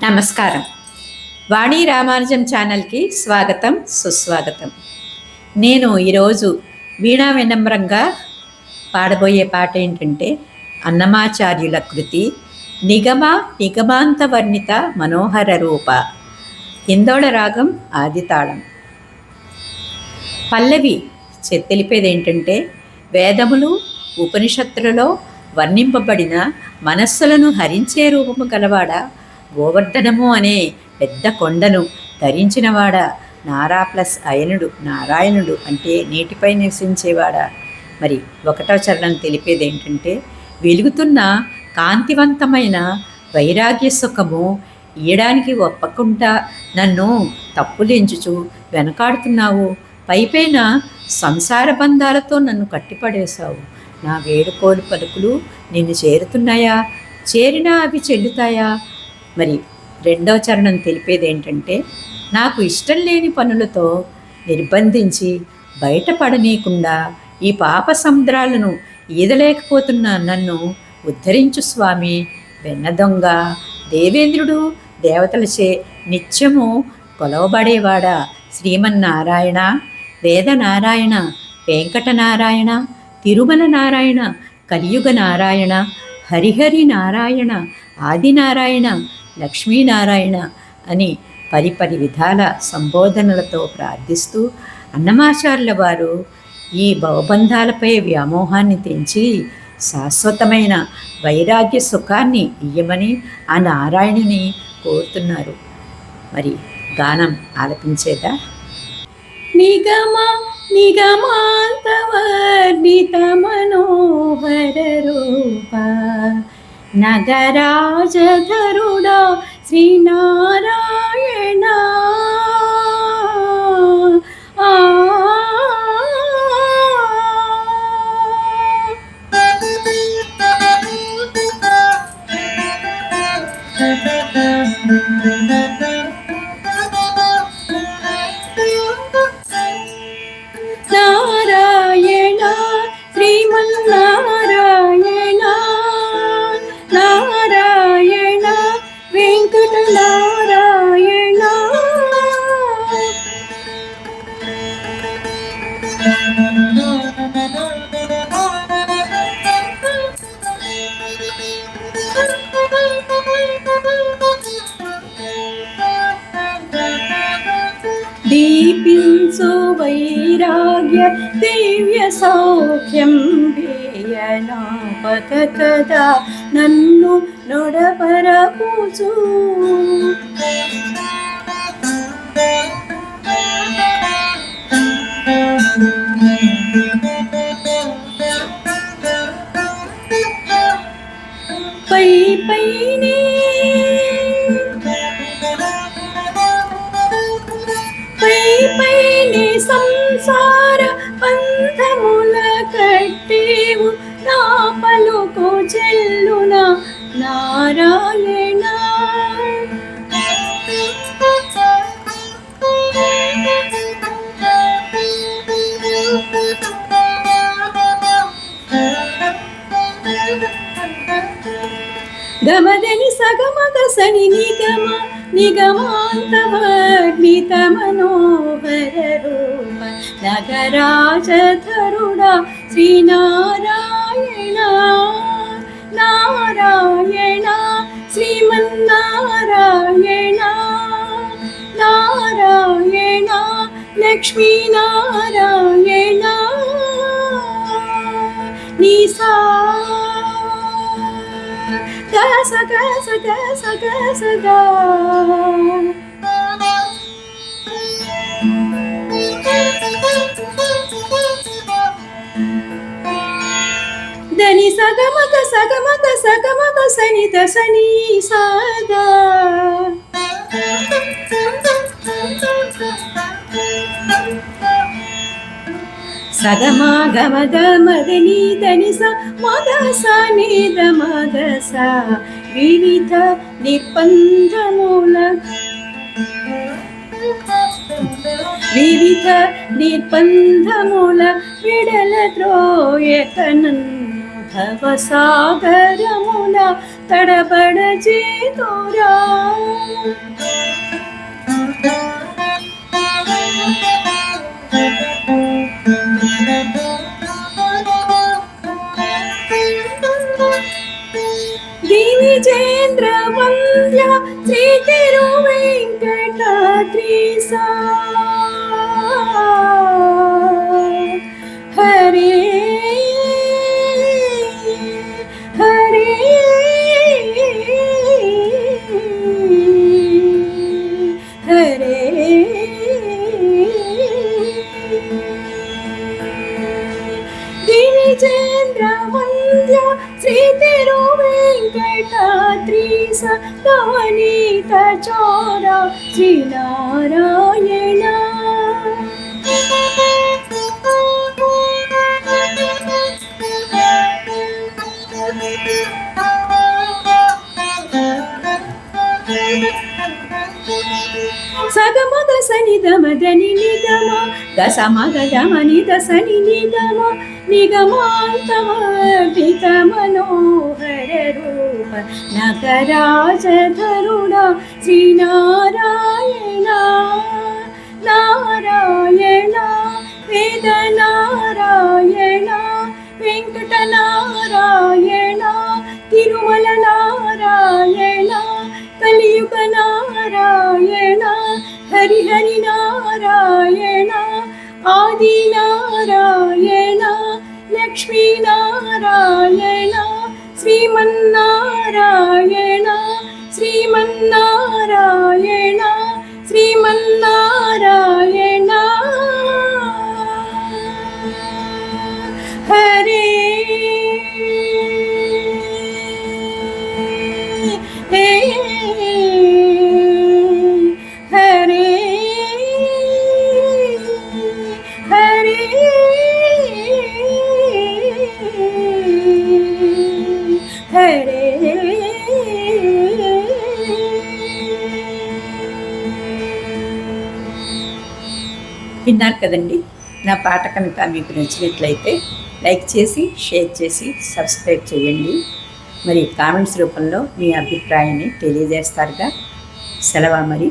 నమస్కారం. వాణి రామానుజం ఛానల్కి స్వాగతం, సుస్వాగతం. నేను ఈరోజు వీణా వినమ్రంగా పాడబోయే పాట ఏంటంటే అన్నమాచార్యుల కృతి నిగమాంత వర్ణిత మనోహర రూప. హిందోళ రాగం ఆదితాళం. పల్లవి తెలిపేది ఏంటంటే వేదములు ఉపనిషత్తులలో వర్ణింపబడిన మనస్సులను హరించే రూపము గలవాడ, గోవర్ధనము అనే పెద్ద కొండను ధరించినవాడ, నారాయణుడు అంటే నీటిపై నివసించేవాడా. మరి ఒకటో చరణం తెలిపేది ఏంటంటే వెలుగుతున్న కాంతివంతమైన వైరాగ్య సుఖము ఇయ్యడానికి ఒప్పకుండా నన్ను తప్పులెంచుచు వెనకాడుతున్నావు. పైపైన సంసార బంధాలతో నన్ను కట్టిపడేశావు. నా వేడుకోలు పలుకులు నిన్ను చేరుతున్నాయా? చేరినా అవి చెల్లుతాయా? మరి రెండో చరణం తెలిపేది ఏంటంటే నాకు ఇష్టం లేని పనులతో నిర్బంధించి బయటపడనీయకుండా ఈ పాప సముద్రాలను ఈదలేకపోతున్న నన్ను ఉద్ధరించు స్వామి. వెన్న దొంగ దేవేంద్రుడు దేవతలచే నిత్యము కొలవబడేవాడా, శ్రీమన్నారాయణ, వేదనారాయణ, వెంకటనారాయణ, తిరుమల నారాయణ, కలియుగ నారాయణ, హరిహరి నారాయణ, ఆదినారాయణ, లక్ష్మీనారాయణ అని పరిపరి విధాల సంబోధనలతో ప్రార్థిస్తూ అన్నమాచార్యుల వారు ఈ భవబంధాలపై వ్యామోహాన్ని తెంచి శాశ్వతమైన వైరాగ్య సుఖాన్ని ఇయ్యమని ఆ నారాయణుని కోరుతున్నారు. మరి గానం ఆలపించేదా? నిగమాంత వర్ణిత మనోహర రూప నగరాజధరుడా శ్రీనారాయణ. నారాయణ శ్రీమన్నారాయణ, నారాయణ వెంకట నారాయణ. దీపించు వైరాగ్య దివ్య సౌఖ్యం వేయనాపక కదా నన్ను నొడపరపుచు. పైనే సంసార బంధముల కట్టేవు నా పలుకు చెల్లున నారాయణ. గమదని సగమగ సని నిగమాంత వర్ణిత మనోహర రూప నగరాజధరుడా శ్రీనారాయణ, నారాయణ శ్రీమన్నారాయణ, నారాయణ లక్ష్మీనారాయణ. నీసా గస గస గస గస గా దని సగమగ సని దసని సాదా. సగమా గమద మదని దని స మద స నిద మద స వివిధ నిర్బంధముల విడల ద్రోయక నన్ను భవసాగరముల తడబడ చేతురా. దివిజేంద్ర వంద్య శ్రీ తిరు వెంకటాద్రీసా హరే హరే హరే దివిజేంద్ర వంద్య శ్రీ తిరు వెంకటాద్రీస నవనీత చోర శ్రీనారాయణ సగమగ సని దమదని నిగమ గసమగ దమని దసని నిగమ నిగమాంతవర్ధిత మనోహర రూప నగరాజధరుణ శ్రీనారాయణ నారాయణ వేద నారాయణ వెంకట నారాయణ తిరుమల నారాయణ కలియుగ నారాయణ హరిహరి నారాయణ ఆది నారాయణ లక్ష్మీ నారాయణ శ్రీమన్నారాయణ శ్రీమన్నారాయణ శ్రీమన్నారాయణ హరే హరే హరే హరే విన్నారు కదండి. నా పాట కనుక మీకు నచ్చినట్లయితే లైక్ చేసి షేర్ చేసి సబ్స్క్రైబ్ చేయండి. మరి కామెంట్స్ రూపంలో మీ అభిప్రాయాన్ని తెలియజేస్తారుగా. సెలవు మరి.